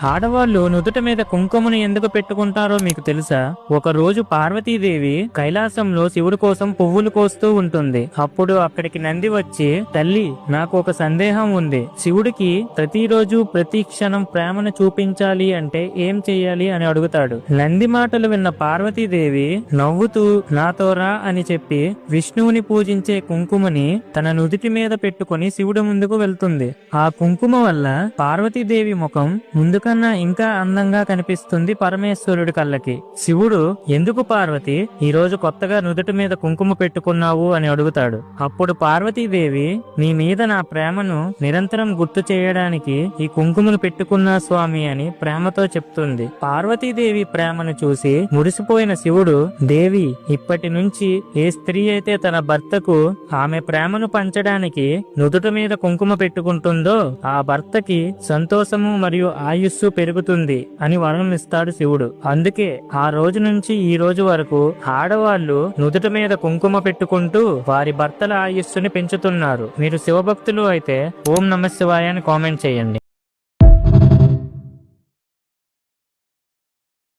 ఆడవాళ్లు నుదుట మీద కుంకుమను ఎందుకు పెట్టుకుంటారో మీకు తెలుసా? ఒక రోజు పార్వతీదేవి కైలాసంలో శివుడి కోసం పువ్వులు కోస్తూ ఉంటుంది. అప్పుడు అక్కడికి నంది వచ్చి, తల్లి, నాకు ఒక సందేహం ఉంది. శివుడికి ప్రతిరోజు ప్రతి క్షణం ప్రేమను చూపించాలి అంటే ఏం చెయ్యాలి అని అడుగుతాడు. నంది మాటలు విన్న పార్వతీదేవి నవ్వుతూ నాతో రా అని చెప్పి విష్ణువుని పూజించే కుంకుమని తన నుదిటి మీద పెట్టుకుని శివుడి ముందుకు వెళ్తుంది. ఆ కుంకుమ వల్ల పార్వతీదేవి ముఖం ముందుకన్నా ఇంకా అందంగా కనిపిస్తుంది పరమేశ్వరుడి కళ్ళకి. శివుడు, ఎందుకు పార్వతి ఈ రోజు కొత్తగా నుదుటి మీద కుంకుమ పెట్టుకున్నావు అని అడుగుతాడు. అప్పుడు పార్వతీదేవి, నీ మీద నా ప్రేమను నిరంతరం గుర్తు చేయడానికి ఈ కుంకుమను పెట్టుకున్నా స్వామి అని ప్రేమతో చెప్తుంది. పార్వతీదేవి ప్రేమను చూసి మురిసిపోయిన శివుడు, దేవి, ఇప్పటి నుంచి ఏ స్త్రీ అయితే తన భర్తకు ఆమె ప్రేమను పంచడానికి నుదుట మీద కుంకుమ పెట్టుకుంటుందో ఆ భర్తకి సంతోషము మరియు ఆయుస్సు పెరుగుతుంది అని వరం ఇస్తాడు శివుడు. అందుకే ఆ రోజు నుంచి ఈ రోజు వరకు ఆడవాళ్లు నుదుట మీద కుంకుమ పెట్టుకుంటూ వారి భర్తల ఆయుస్సుని పెంచుతున్నారు. మీరు శివభక్తులు అయితే ఓం నమః శివాయ అని కామెంట్ చేయండి.